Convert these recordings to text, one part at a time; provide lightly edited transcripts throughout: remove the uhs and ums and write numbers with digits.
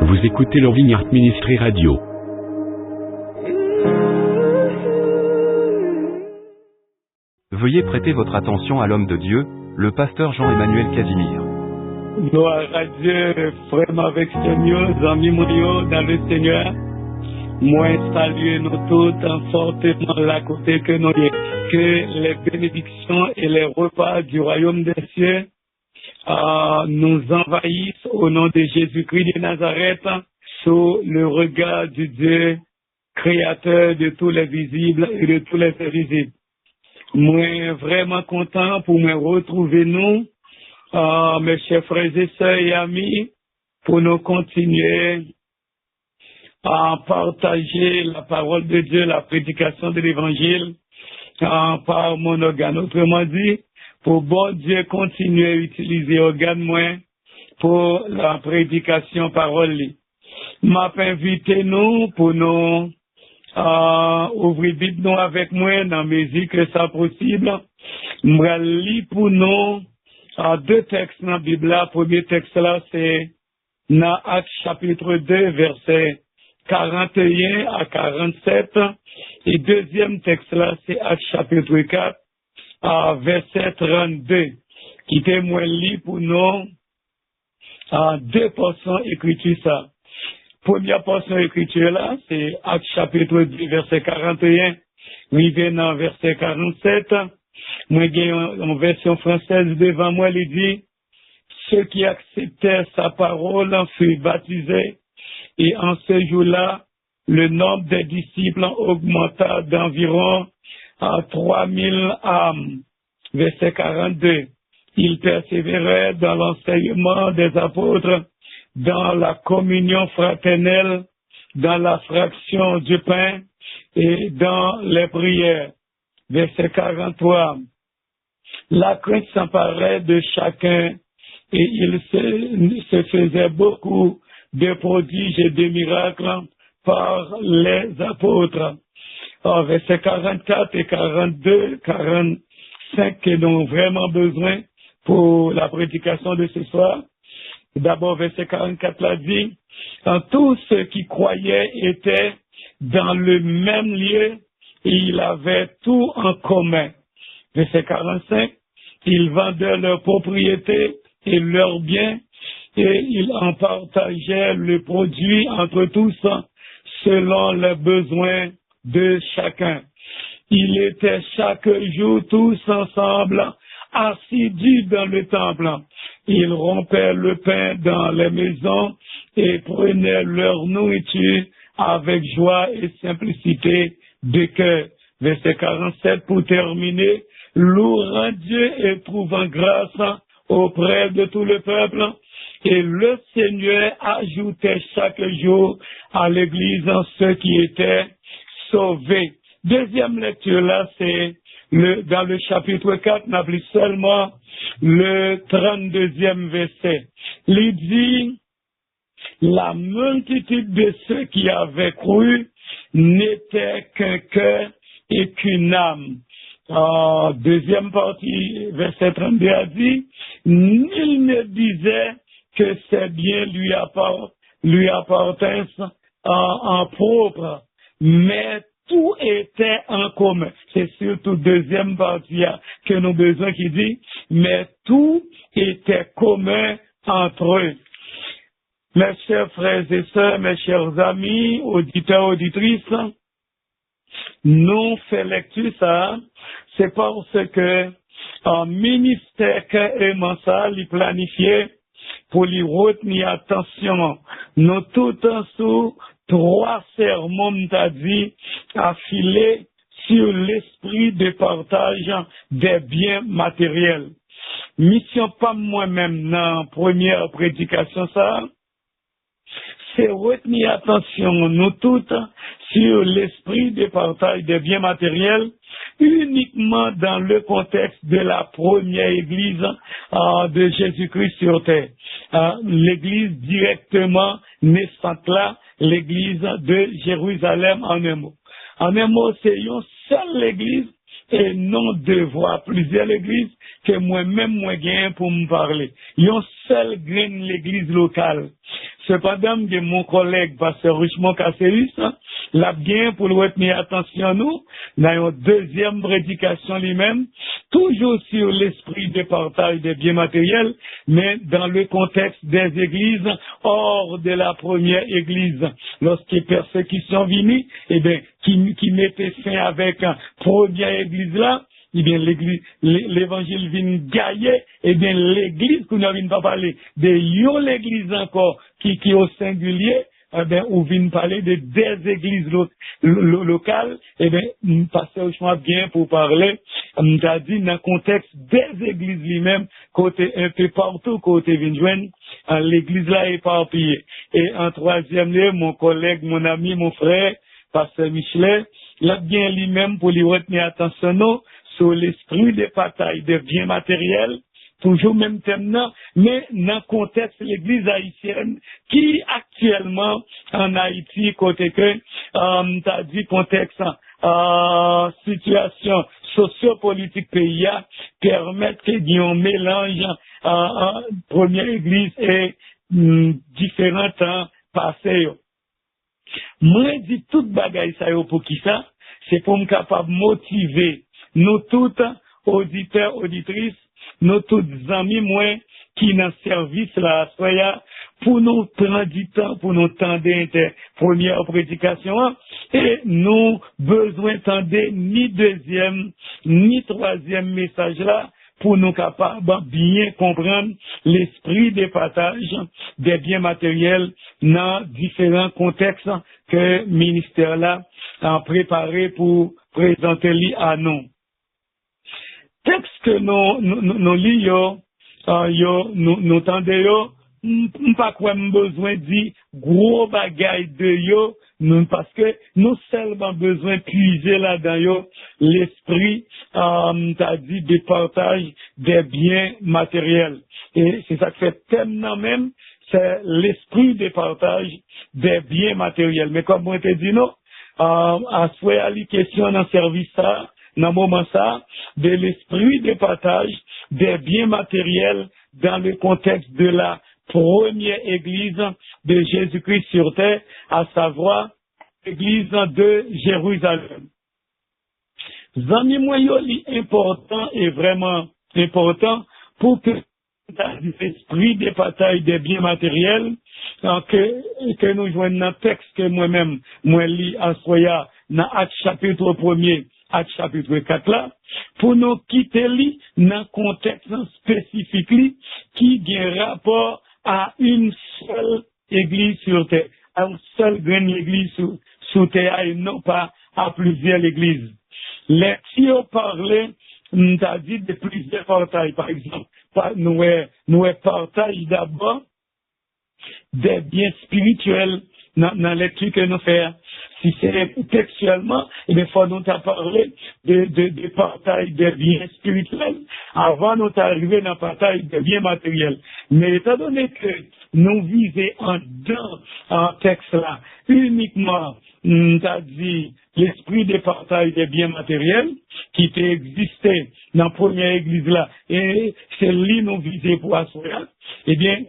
Vous écoutez le Vineyard Ministry Radio. Veuillez prêter votre attention à l'homme de Dieu, le pasteur Jean-Emmanuel Casimir. Gloire à Dieu, frère avec Seigneur, amis mounions dans le Seigneur. Moi, saluer nous tous fortement la côté que nous y. Que les bénédictions et les repas du royaume des cieux nous envahissent au nom de Jésus-Christ de Nazareth sous le regard du Dieu créateur de tous les visibles et de tous les invisibles. Moi, vraiment content pour me retrouver nous, mes chers frères et sœurs et amis, pour nous continuer à partager la parole de Dieu, la prédication de l'évangile par mon organe. Autrement dit, pour bon Dieu continuer à utiliser organe moins pour la prédication parole. M'a invité nous pour nous ouvrir Bible nous avec moi dans musique que ça possible. M'a lis pour nous deux textes dans la Bible. Le premier texte là c'est dans Actes chapitre 2 verset 41 à 47 et deuxième texte là c'est Actes chapitre 4 verset 32 qui témoigne lit pour nous deux portions écriture ça. Première portion écriture là c'est Actes chapitre 2 verset 41 arrivé dans verset 47. Moi j'ai une version française devant moi, il dit ceux qui acceptaient sa parole furent baptisés et en ce jour-là le nombre des disciples augmenta d'environ à 3000 âmes. Verset 42. Ils persévéraient dans l'enseignement des apôtres, dans la communion fraternelle, dans la fraction du pain et dans les prières. Verset 43. La crainte s'emparait de chacun et il se faisait beaucoup de prodiges et de miracles par les apôtres. Versets 44 et 42, 45 que nous avons vraiment besoin pour la prédication de ce soir. D'abord, verset 44 l'a dit, tous ceux qui croyaient étaient dans le même lieu et ils avaient tout en commun. Verset 45, ils vendaient leurs propriétés et leurs biens et ils en partageaient le produit entre tous selon les besoins de chacun. Ils étaient chaque jour tous ensemble, assidus dans le temple. Ils rompaient le pain dans les maisons et prenaient leur nourriture avec joie et simplicité de cœur. Verset 47 pour terminer. Louant Dieu et trouvant grâce auprès de tout le peuple. Et le Seigneur ajoutait chaque jour à l'Église ceux qui étaient sauvés. Deuxième lecture là, c'est dans le chapitre 4, n'a plus seulement le 32e verset. Il dit, la multitude de ceux qui avaient cru n'était qu'un cœur et qu'une âme. Deuxième partie, verset 32 a dit, nul ne disait que ses biens lui appartinssent en propre, mais tout était en commun. C'est surtout deuxième partie que nous avons besoin qui dit, mais tout était commun entre eux. Mes chers frères et sœurs, mes chers amis, auditeurs, auditrices, nous faisons lecture ça, c'est parce que un ministère que ça, il planifié pour lui retenir attention. Nous tout en sous trois sermons, t'as dit, affilés sur l'esprit de partage des biens matériels. Mission pas moi-même dans la première prédication ça, c'est retenir attention, nous toutes, sur l'esprit de partage des biens matériels, uniquement dans le contexte de la première église de Jésus-Christ sur terre. L'église directement naissante là, l'église de Jérusalem en un mot. En un mot, c'est une seule église et non devoir plusieurs l'église que moi-même moi gagne pour me parler. Yon seul grain l'église locale. Cependant, mon collègue pasteur Richemont Casséus, l'a bien pour le retenir attention nous, dans une deuxième prédication lui-même, toujours sur l'esprit de partage des biens matériels, mais dans le contexte des églises hors de la première église. Lorsque persécution venue, eh bien, qui mettait fin avec la première église là, eh bien, l'évangile vient gagner, eh bien, l'église, qu'on n'a pas parlé de l'église encore, qui est au singulier, eh bien, ou vient parler de des églises locales, eh bien, passer au chemin bien pour parler, t'as dit, dans le contexte des églises lui-même, côté un peu partout, côté Vinjouen, l'église là est éparpillée. Et en troisième lieu, mon collègue, mon ami, mon frère, pasteur Michelet, l'a bien lui-même pour lui retenir attention, non, sur l'esprit de bataille des biens matériels, toujours même thème, mais dans le contexte de l'église haïtienne, qui actuellement en Haïti, côté que, t'as dit contexte, situation sociopolitique pays, permettre qu'il y ait un mélange première église et différents temps passés. Moi, je dis toute bagaille ça pour qui ça? C'est pour me capable motiver nous toutes, auditeurs, auditrices, nous toutes amis, moi, qui dans le service là, soya, pour nous prendre du temps, pour nous tendre première prédication, et nous besoin tendre ni deuxième, ni troisième message là, pour nous capables bien comprendre l'esprit des partages des biens matériels dans différents contextes que le ministère là a préparé pour présenter à nous. Texte que nous lisons, nous tendons, pas quoi besoin de gros bagaille de yo, parce que nous seulement besoin de puiser là-dedans l'esprit, t'as dit, de partage des biens matériels. Et c'est ça que fait thème même, c'est l'esprit de partage des biens matériels. Mais comme on te dit, non, à soit les questions dans le service ça, dans le moment ça, de l'esprit de partage des biens matériels dans le contexte de la première église de Jésus-Christ sur terre, à savoir l'église de Jérusalem. Zami moyoli important et vraiment important pour que l'esprit de partage des biens matériels que nous joignons dans le texte que moi-même, moi lis en soya dans Actes chapitre 1er, Actes chapitre 4 là, pour nous quitter li dans un contexte spécifique qui a rapport à une seule église sur terre, à une seule grande église sur terre et non pas à plusieurs églises. Les si on parlait, nous a dit de plusieurs partages, par exemple, nous partageons d'abord des biens spirituels dans la lecture que nous faisons. Si c'est textuellement, il faut nous parler de partage des biens spirituels avant nous arriver dans le partage des biens matériels. Mais étant donné que nous visons en texte là, uniquement, t'as dit, l'esprit de partage des biens matériels qui existait dans la première église là, et c'est lui nous visons pour assurer, eh bien,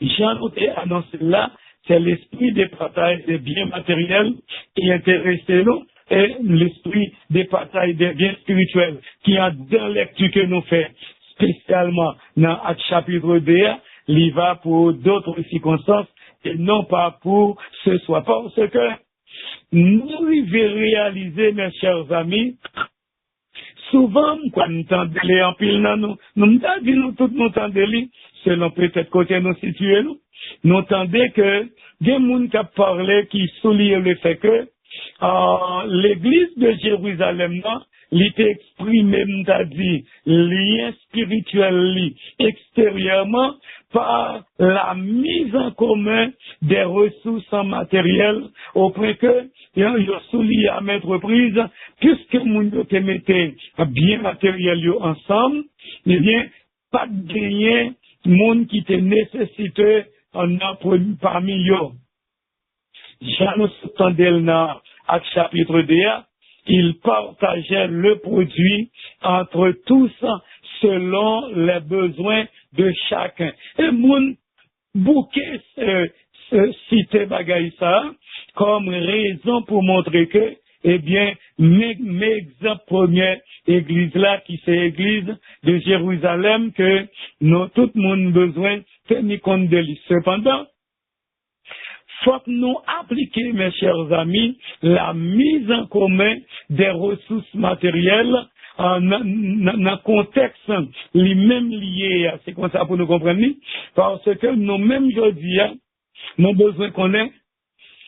Jean nous a annoncé là, c'est l'esprit de partage des biens matériels qui intéresse nous et l'esprit de partage des biens spirituels qui est dans la lecture que nous faisons spécialement dans Actes chapitre 2, il va pour d'autres circonstances et non pas pour ce soir. Parce que nous devons réaliser, mes chers amis, souvent, quand nous entendons les en pile, nous tous nous entendons, selon peut-être côté nous situons, nous entendons que des gens qui parlé, qui soulignent le fait que l'église de Jérusalem, l'était exprimé, m'ta dit, lien spirituel extérieurement par la mise en commun des ressources matérielles au point que, il souligne à maintes reprises, puisque moun yo te mette bien matériel ensemble, eh bien, pas de gagner moun qui te nécessité parmi eux. J'annonce dans Actes chapitre 2, ils partageaient le produit entre tous selon les besoins de chacun. Et moun bouquet cité bagaille ça comme raison pour montrer que, eh bien, mes exemples première église là, qui c'est église de Jérusalem, que nous, tout le monde besoin de tenir compte de lui. Cependant, faut que nous appliquions, mes chers amis, la mise en commun des ressources matérielles dans un contexte lui-même lié, c'est comme ça pour nous comprendre, parce que nous-mêmes aujourd'hui, nous besoin qu'on ait,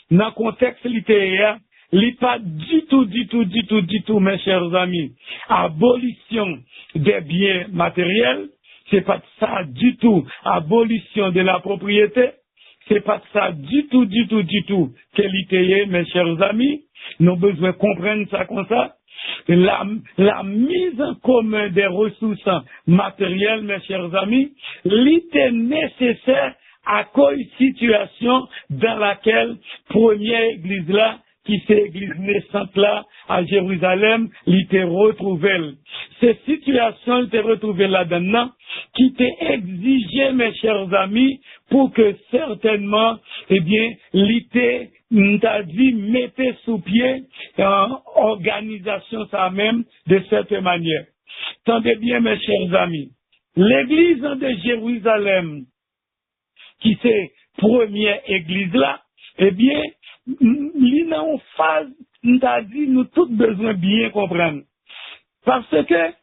dans le contexte littéraire, il n'est pas du tout, mes chers amis, abolition des biens matériels, c'est pas ça du tout, abolition de la propriété, c'est pas ça du tout, que l'ITE, mes chers amis, nous avons besoin de comprendre ça comme ça. La mise en commun des ressources matérielles, mes chers amis, l'était nécessaire à cause de situation dans laquelle première église là, qui c'est l'église naissante là, à Jérusalem, l'était retrouvée. Ces situations étaient retrouvées là-dedans, qui étaient exigées, mes chers amis, pour que certainement, eh bien, l'ité, nous t'a dit, mettez sous pied organisation ça même de cette manière. Tendez bien, mes chers amis, l'église de Jérusalem, qui c'est première église là, eh bien, il y a une phase, nous t'a dit, nous tous besoin bien comprendre. Parce que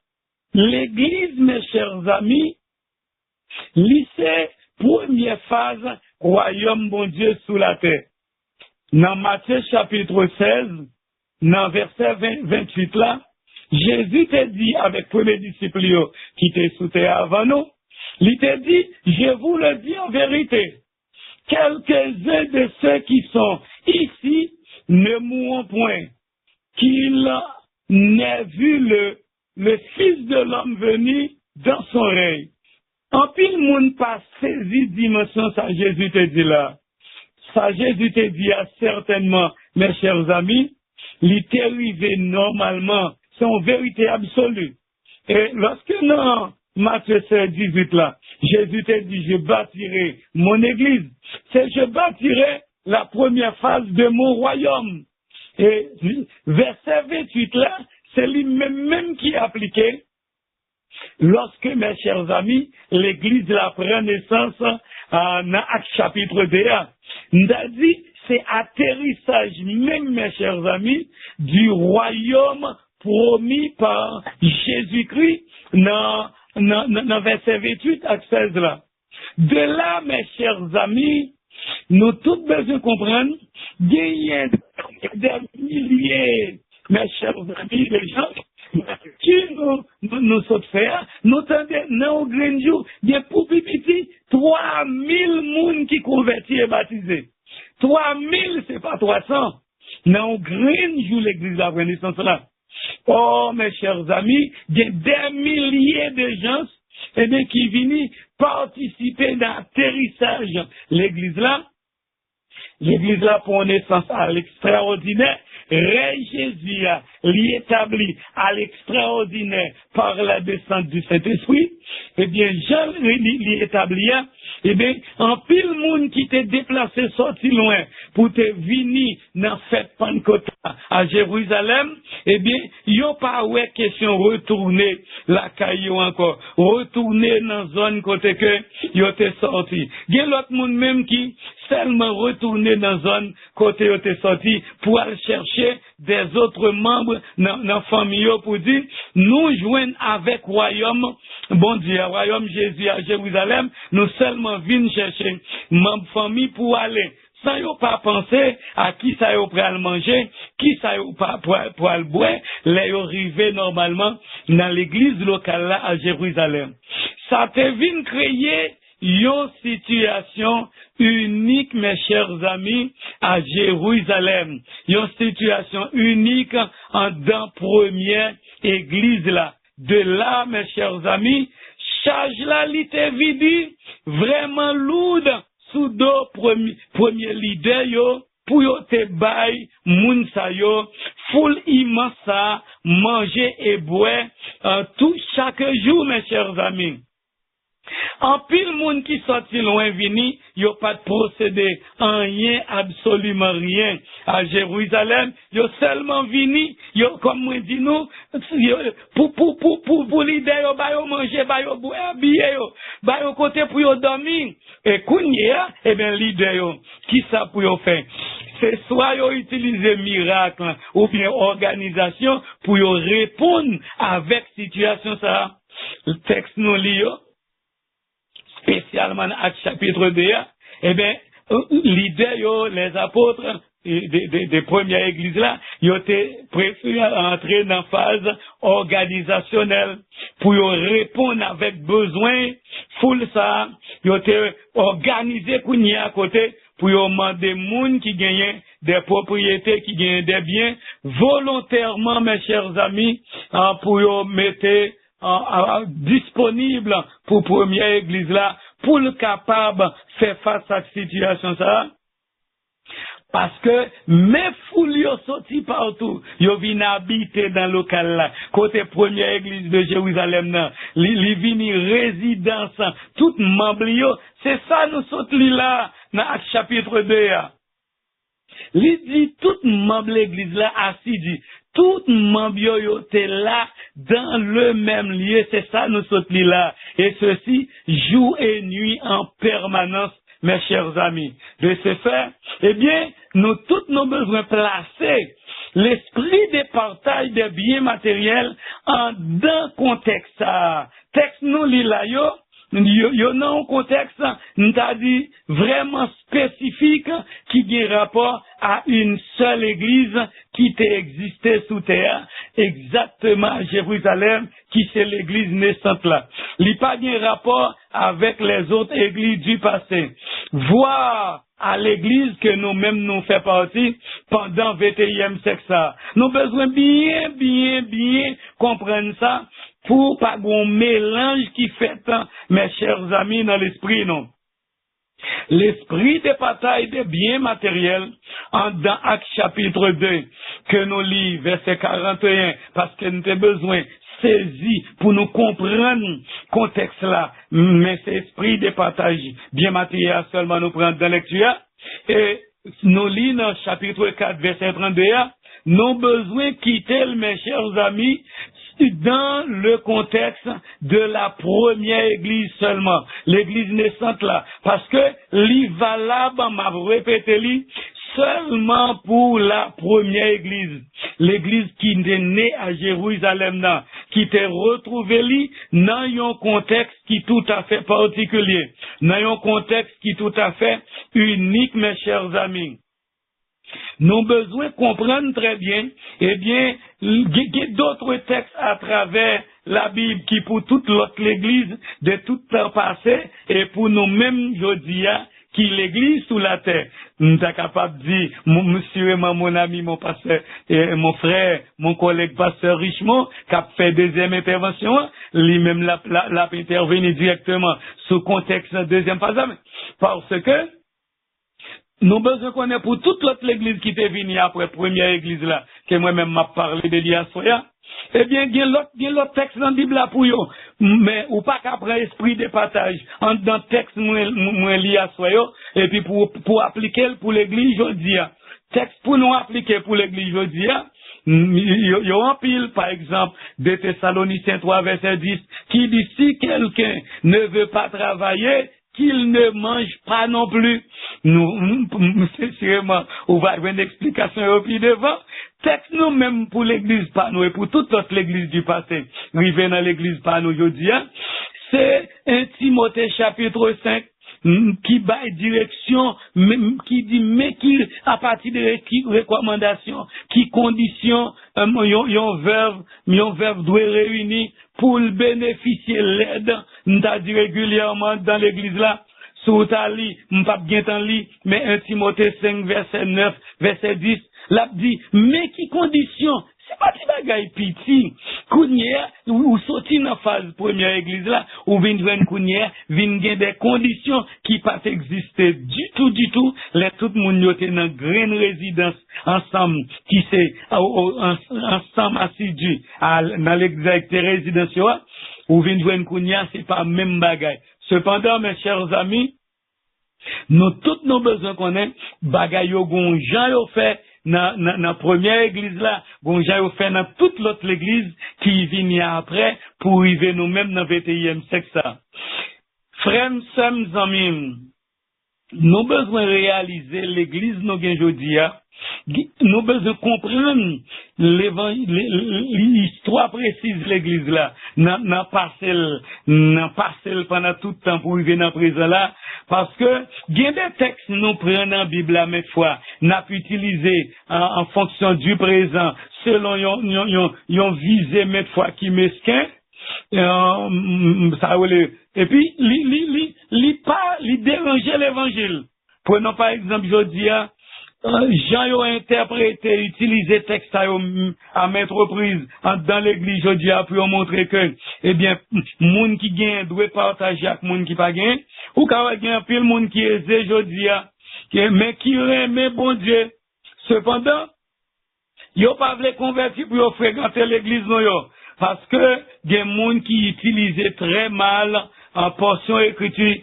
l'église, mes chers amis, c'est première phase, royaume bon Dieu sous la terre. Dans Matthieu chapitre 16, dans verset 28 là, Jésus t'a dit avec premier disciple qui était sous terre avant nous, il t'a dit, je vous le dis en vérité, quelques-uns de ceux qui sont ici ne mourront point, qu'ils n'aient vu le Fils de l'homme venir dans son règne. En pile monde pas saisi dimension ça Jésus te dit là. Ça Jésus te dit certainement, mes chers amis, l'est arrivé normalement, c'est une vérité absolue. Et lorsque dans Matthieu 16, 18 là, Jésus te dit, je bâtirai mon église. C'est je bâtirai la première phase de mon royaume. Et verset 28 là, c'est lui-même qui est appliqué. Lorsque, mes chers amis, l'église la prend naissance dans Acte chapitre 2, nous a dit, c'est atterrissage même, mes chers amis, du royaume promis par Jésus-Christ dans verset 28 à 16 là. De là, mes chers amis, nous tous besoin comprendre, il y a des milliers, mes chers amis, de gens qui nous sommes faire, nous tendons, nous grands il y a pour petit 3000 personnes qui convertis et baptisés. 3000, c'est pas 300. Nous grand jour l'église de la Renaissance là. Oh, mes chers amis, il y a des milliers de gens eh bien, qui viennent participer dans l'atterrissage. L'église là pour naissance à l'extraordinaire, Rey Jésus l'établi à l'extraordinaire par la descente du Saint-Esprit, eh bien, Jean l'établi, eh bien, en pile monde qui t'est déplacé sorti loin pour te venir dans fête Pentecôte à Jérusalem, eh bien, yo pas ouais question retourner la caillou encore, retourner dans zone côté que yo t'est sorti. Il y a l'autre monde même qui seulement retourner dans zone côté yo t'est sorti pour aller chercher des autres membres dans la famille pour dire, nous joignons avec royaume, bon Dieu, royaume Jésus à Jérusalem, nous seulement venons chercher membre famille pour aller. Sans yo pas penser à qui ça yo pour manger, qui ça yo pour le boire, les yo arrivé normalement dans l'église locale là à Jérusalem. Ça te vient créer une situation unique, mes chers amis, à Jérusalem. Une situation unique en dans première église là. De là, mes chers amis, charge la l'ité vidi, vraiment lourde, sous deux premier leader yo, pour yo te bay, moun sa yo, foule immense ça, manger et boire tout chaque jour, mes chers amis. En pile monde qui sorti loin vini, yo pas de procédé en rien, absolument rien à Jérusalem, yo seulement vini, yo comme moi dit nous, pour l'idée yo ba yo manger, ba yo boire, habiller yo, ba yo côté pour yo dormir. Et kounya, eh ben l'idée yo, qui ça pour yo faire? C'est soit yo utiliser miracle ou bien organisation pour yo répondre avec situation ça. Le texte nous lit yo. Spécialement à chapitre 2, eh bien, l'idée, les apôtres des premières églises là, ils ont préféré entrer dans la phase organisationnelle pour répondre avec besoin, full ça, ils ont organisé pour y à côté, pour demander des gens qui gagnent des propriétés, qui gagnent des biens, volontairement, mes chers amis, pour mettre disponible pour première église là, pour le capable faire face à cette situation ça. Parce que mes foules yo sorti partout, yo viennent habiter dans le local là, côté première église de Jérusalem là, li vini résidence, tout membre yo, c'est ça nous sorti là dans Acte chapitre 2 là. Li dit tout membre l'église là assis tout membre yo était là dans le même lieu, c'est ça nous sommes là. Et ceci jour et nuit en permanence, mes chers amis. De ce fait, eh bien, nous tous nos besoins placer l'esprit de partage des biens matériels en d'un contexte. Texte nous lit là yo dans un contexte, nous t'a dit vraiment spécifique qui a rapport à une seule église qui existait sous terre, exactement à Jérusalem, qui c'est l'église naissante là. Il n'y a pas de rapport avec les autres églises du passé. Voir à l'église que nous-mêmes nous fait partie pendant 21e siècle. Nous avons besoin bien comprendre ça pour pas un mélange qui fait, mes chers amis, dans l'esprit, non. L'esprit de bataille des biens matériels, dans Acte chapitre 2, que nous lisons, verset 41, parce que nous avons besoin saisi pour nous comprendre le contexte là, mais c'est esprit de partage bien matériel seulement nous prendre dans la lecture, et nous lisons dans chapitre 4, verset 32, nous avons besoin de quitter, mes chers amis, dans le contexte de la première église seulement, l'église naissante là, parce que l'valable, m'a répété, seulement pour la première église, l'église qui est née à Jérusalem là, qui t'est retrouvée dans un contexte qui est tout à fait particulier, dans un contexte qui est tout à fait unique, mes chers amis. Nous avons besoin de comprendre très bien, eh bien, il y a d'autres textes à travers la Bible qui pour toute l'autre l'église de tout temps passé et pour nous-mêmes, je dis, qui l'église sous la terre. Nous sommes capables de dire, monsieur, mon ami, mon pasteur, mon frère, mon collègue pasteur Richemont, qui a fait deuxième intervention, lui-même l'a intervenu directement sous contexte de deuxième phase, parce que nous avons besoin qu'on ait pour toute l'autre église qui était venue après première église là, que moi-même m'a parlé de l'Iasoya. Eh bien, il y a l'autre texte dans la Bible là pour eux. Mais, ou pas qu'après esprit de partage, dans le texte, moi, l'Iasoya, et puis pour appliquer pour l'église, je dis, texte pour nous appliquer pour l'église, je dis, il y a un pile, par exemple, de Thessaloniciens 3, verset 10, qui dit, si quelqu'un ne veut pas travailler, qu'il ne mange pas non plus. Nous, sincèrement, on va avoir une explication au pied devant. Texte nous même pour l'église par nous et pour toute autre l'église du passé. Rivé dans l'église par nous aujourd'hui, c'est 1 Timothée chapitre 5 qui baille direction, qui dit, mais qui, à partir de qui recommandation, qui condition, yon verbe doit réunir pour le bénéficier l'aide, nous a dit régulièrement dans l'église là, sous tali, m'pas bien t'en lit, mais 1 Timothée 5, verset 9, verset 10, l'a dit, mais qui condition c'est pas des bagailles piti. Kounière, ou sorti dans la phase première église là, ou vin joindre kounière, vin gen des conditions qui pas exister du tout. Les tout le monde yote dans grande résidence ensemble, qui c'est, ensemble assidu, dans l'église avec tes résidences, ou vin joindre kounière, c'est pas même bagaille. Cependant, mes chers amis, nous tous nos besoins qu'on a, bagaille yo gon jan yo fait, dans première église là, bon j'ai fait dans toute l'autre église qui vient après pour arriver nous-mêmes dans le 21e siècle ça. Frères, sœurs, amis, nous besoin réaliser l'église nous gagne aujourd'hui, nous besoin comprendre l'histoire précise de l'église là, n'a parcelle pendant tout le temps pour arriver dans présent là, parce que il y a des textes nous prenons dans la Bible à mes fois, n'a pu utiliser en fonction du présent selon yon visé mes fois qui mesquin, ça et puis li déranger l'évangile. Prenons par exemple aujourd'hui Jean yo interprété, utilisé texte à maintes reprises dans l'église aujourd'hui pour montrer que, eh bien, moun qui gagne doit partager avec moun qui pas gagne, ou quand il y a un pile moun qui est aisé aujourd'hui, mais qui aime bon Dieu. Cependant, yo pas voulu convertir pour yo fréquenter l'église non yo, parce que il y a moun qui utilisait très mal en portion écriture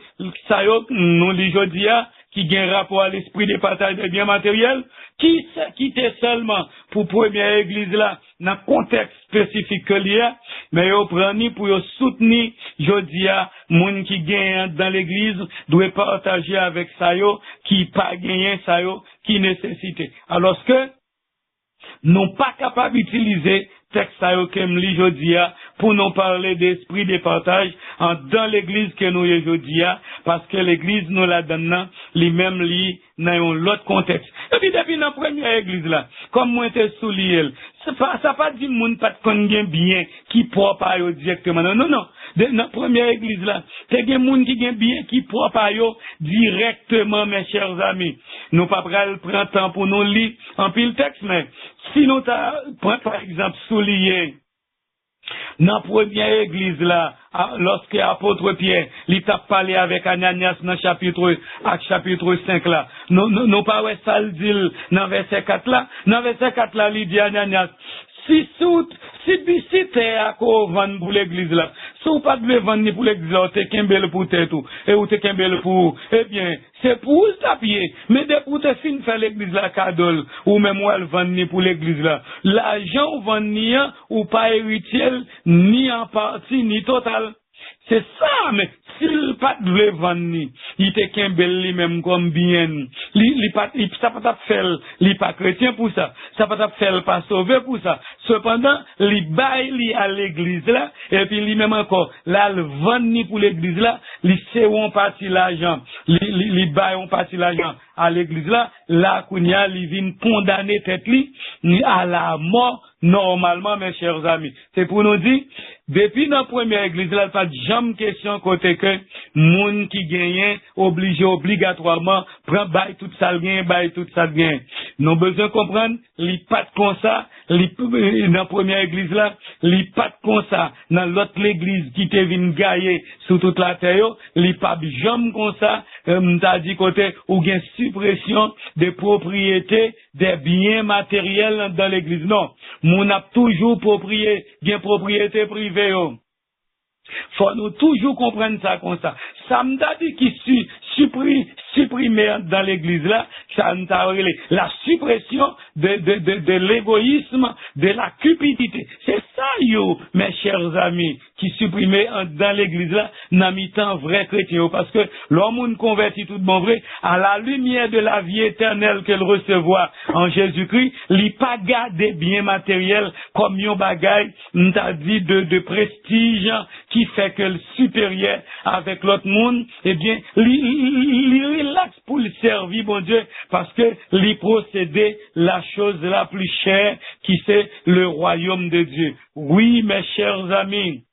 ça yo nous li aujourd'hui qui gagne rapport à l'esprit de partage des biens matériels, qui s'est quitté seulement pour première église là, dans le contexte spécifique que l'il y a, mais yo prend pour yo soutenir, je dis à, moun qui gagne dans l'église, doit partager avec ça yo, qui pas gagné ça yo, qui nécessite. Alors que, non pas capable d'utiliser texte à yokem li jodia pour nous parler d'esprit de partage dans l'église que nous y jodia, parce que l'église nous la donne li même li dans l'autre contexte. Et puis depuis la première église là, comme moi j'étais soulié, ça pas dit moun pas de bien qui propre à yo directement. Non. Dans la première église là, c'est des moun qui gen bien qui propre à yo directement, mes chers amis. Nous pas prendre temps pour nous lire en pile texte, mais si nous prend par exemple soulié dans la première église là, lorsque l'apôtre Pierre, il t'a parlé avec Ananias dans chapitre 5 là, nous pas ouais ça le dit dans verset 4 là, il dit Ananias, si t'es à quoi vendre pour l'église là, si ou pas de vendre pour l'église là, t'es qu'un bel pour tête tout, et ou t'es qu'un bel pour, eh bien, c'est pour taper, mais dès pour te fin faire l'église là cadeau, ou même ou elle vendre pour l'église là, l'argent ou vendre ou pas héritier, ni en partie, ni total. C'est ça, mais s'il pas de vendre, il était qu'un bel lui-même comme bien. Ça pas faire, il pas chrétien pour ça. Ça pas faire, pas sauvé pour ça. Cependant, il baille à l'église là, et puis lui-même encore, là, le vendre pour l'église là, il sait où on partit l'argent. Il baille on partit l'argent à l'église là, Kounia, il vient condamner tête li, à la mort, normalement, mes chers amis. C'est pour nous dire, depuis la première église, là, pas de jamais question côté que, moun qui gagne, obligatoirement, prend bail tout ça le gain. Nous besoin comprendre, li pas comme ça, dans la première église là, li pas comme ça, dans l'autre église qui te vient gailler sur toute la terre, li pas jamais comme ça, m'ta dit côté, ou gain suppression des propriétés, des biens matériels dans l'église. Non. Moun a toujours propriété privée. Faut nous toujours comprendre ça comme ça. Ça m'a dit qui supprimer dans l'église là, ça m'a relé la suppression de l'égoïsme, de la cupidité. C'est ça, mes chers amis, qui supprimer dans l'église là, n'a mis tant vrai chrétien, parce que l'homme converti tout bon vrai, à la lumière de la vie éternelle qu'elle recevoir en Jésus-Christ, il pas garder bien matériel comme yon bagaille, m'ta dit de prestige, qui fait que le supérieur avec l'autre monde, eh bien, il relaxe pour le servir, bon Dieu, parce que lui procéder la chose la plus chère, qui c'est le royaume de Dieu. Oui, mes chers amis,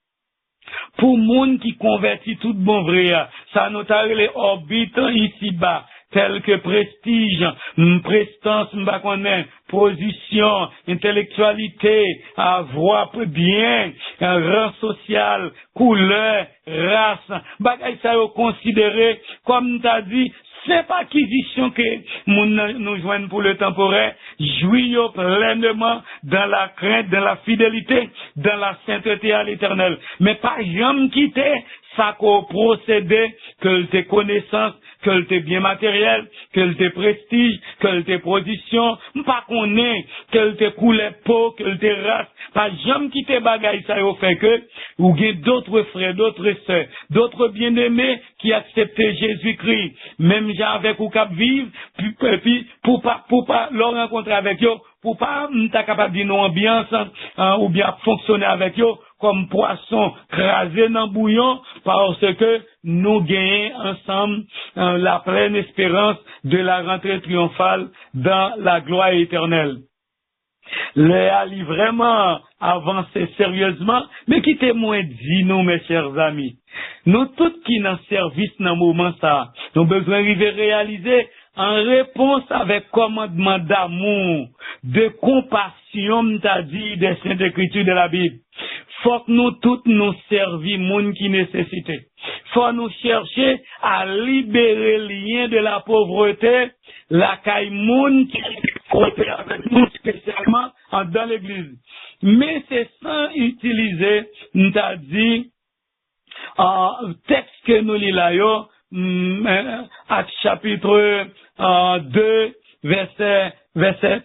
pour monde qui convertit tout bon vrai, ça nous les orbitants ici-bas, tels que prestige, prestance, position, intellectualité, voix bien, rang social, couleur, race, bagay ça yo considéré comme t'as dit, c'est pas acquisition que nous joignent pour le temporaire, jouir pleinement dans la crainte, dans la fidélité, dans la sainteté à l'Éternel. Mais pas jamais quitter ça qu'on procédé, que tes connaissances, que tes biens matériels, que tes prestiges, que tes positions, pas qu'on est, que tes couleurs peau, que tes races, pas jamais quitter bagaille ça au fait que, ou bien d'autres frères, d'autres sœurs, d'autres bien-aimés qui acceptaient Jésus-Christ, même gens avec ou cap vivre, puis pour pas leur rencontrer avec eux, pour pas t'as capable de nos ambiance, ou bien fonctionner avec eux, comme poisson crasé dans bouillon, parce que nous gagnons ensemble la pleine espérance de la rentrée triomphale dans la gloire éternelle. Les Ali vraiment avancer sérieusement, mais qui témoin dit nous, mes chers amis. Nous tous qui dans service dans le moment ça, nous avons besoin de réaliser en réponse avec commandement d'amour, de compassion, t'as dit, des Saintes Écritures de la Bible. Faut que nous tous nous servir monde qui nécessite. Faut nous chercher à libérer le lien de la pauvreté, la caille monde qui est avec nous spécialement dans l'église. Mais c'est sans utiliser, t'as dit, texte que nous lisons là, Actes chapitre 2, verset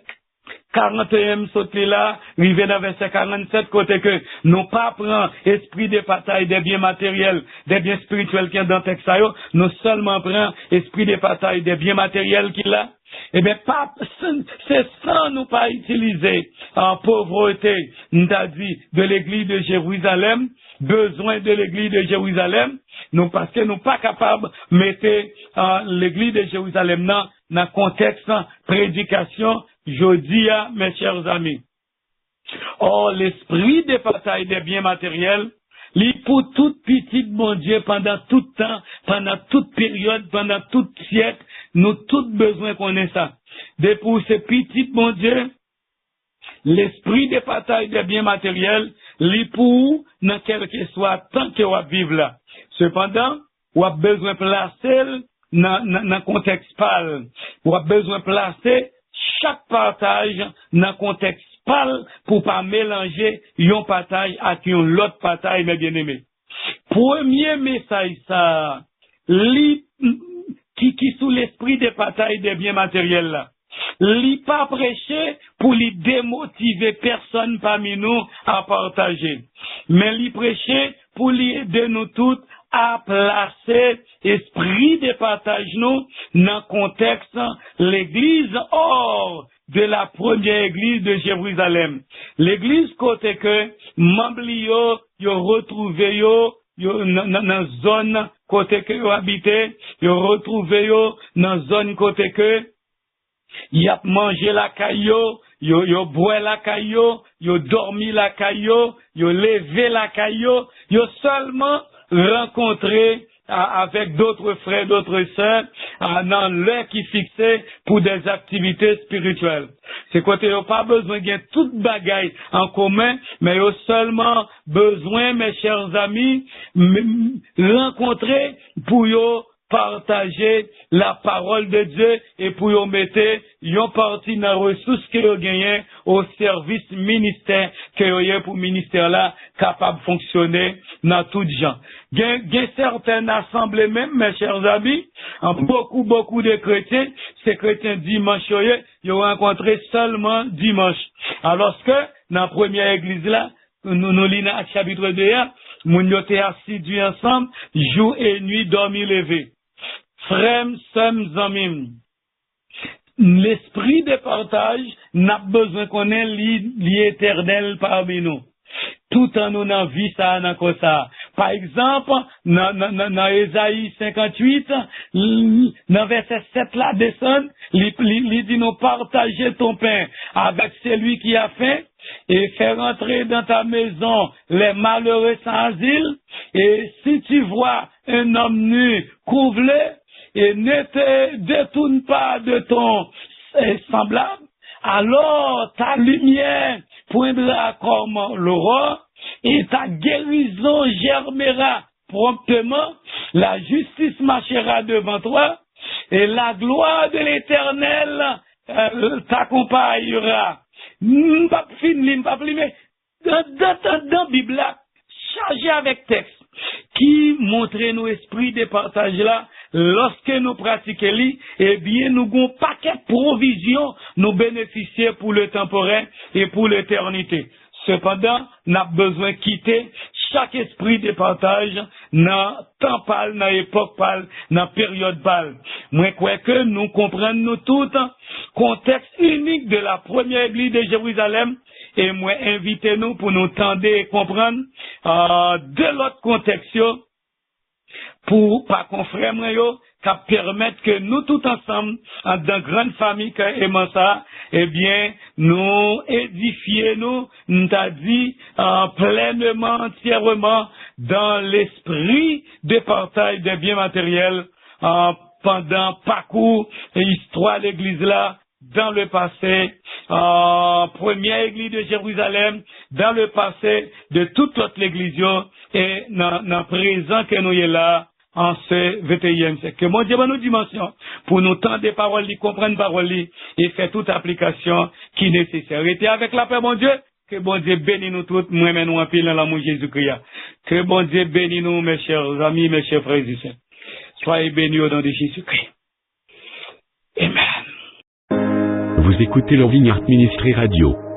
41 sauté là, rivé dans verset 47, côté que nous pas prendre esprit de bataille des biens matériels, des biens spirituels qui est dans le texte, nous seulement prendre esprit de bataille des biens matériels qu'il a. Eh bien, c'est sans nous pas utiliser en pauvreté, nous t'a dit, de l'église de Jérusalem, besoin de l'église de Jérusalem, nous, parce que nous pas capables de mettre l'église de Jérusalem dans le contexte prédication, je dis à mes chers amis. Or, l'esprit de bataille des biens matériels, pour tout petit bon Dieu, pendant tout temps, pendant toute période, pendant tout siècle, nous tous besoin qu'on ait ça. De pour ce petit bon Dieu, l'esprit de bataille des biens matériels, pour dans quel que soit tant que vous vivez là. Cependant, vous avez besoin de placer dans le contexte pâle. Vous avez besoin de placer chaque partage dans le contexte pâle pour pas mélanger un partage avec l'autre partage, mes bien-aimés. Premier message, ça, qui sous l'esprit des partages des biens matériels là. Li pas prêcher pour lui démotiver personne parmi nous à partager. Mais li prêcher pour lui aider nous toutes à placer esprit de partage nous dans le contexte l'église hors de la première église de Jérusalem. L'église côté que membres yo retrouvé yo dans zone côté que yo habité, yo retrouvé yo dans zone côté que y a mangé la caillou, yo boit la caillou, yo dormi la caillou, yo levé la caillou, yo seulement rencontré avec d'autres frères, d'autres sœurs, dans l'heure qui fixait pour des activités spirituelles. C'est quoi, t'as pas besoin de toute bagaille en commun, mais y'a seulement besoin, mes chers amis, rencontrer pour yo partager la parole de Dieu et pour y mettre yon parti dans les ressources que vous gagnez au service ministère que vous avez pour ministère là capable de fonctionner dans tout gens. Gen certaines assemblées même, mes chers amis, beaucoup de chrétiens, ces chrétiens dimanche, ils ont rencontré seulement dimanche. Alors que dans la première église là, nous lisons à chapitre 2, nous sommes assidus ensemble, jour et nuit, dormi levé. Frères, sœurs, amis, l'esprit de partage n'a besoin qu'on ait l'éternel parmi nous. Tout en nous dans vie ça dans ça. Par exemple, dans Ésaïe 58, dans verset 7 là descend, il dit nous partager ton pain avec celui qui a faim et faire entrer dans ta maison les malheureux sans asile. Et si tu vois un homme nu, couvre-le. et ne te détourne pas de ton semblable, alors ta lumière poindra comme l'aurore et ta guérison germera promptement, la justice marchera devant toi et la gloire de l'Éternel t'accompagnera. Pas fini, pas plus, mais dans la Bible là, chargé avec texte qui montre nos esprits de partage là, lorsque nous pratiquons lui, eh bien nous avons un paquet de provisions nous bénéficier pour le temporaire et pour l'éternité. Cependant, nous avons besoin de quitter chaque esprit de partage dans temps pâle, dans époque pâle, dans période pâle. Moi, crois que nous comprenons nous tout contexte unique de la première église de Jérusalem. Et moi, invitez-nous pour nous tendre et comprendre de l'autre contexte pour pas qu'on frère yo qu'à permettre que nous tous ensemble dans grande famille que aimons ça, eh bien nous édifier nous t'a dit pleinement entièrement dans l'esprit de partage des biens matériels pendant parcours et histoire de l'église là dans le passé, première église de Jérusalem, dans le passé de toute l'autre église et dans le présent que nous y est là en ce 21e siècle. Que mon Dieu nous dimension pour nous tendre des paroles, comprendre paroles et faire toute application qui est nécessaire. Restez avec la paix, mon Dieu. Que bon Dieu bénisse nous tous, moi-même nous en pile dans l'amour de Jésus-Christ. Que bon Dieu bénisse nous, mes chers amis, mes chers frères et sœurs. Soyez bénis au nom de Jésus-Christ. Amen. Vous écoutez le Vignard Ministry Radio.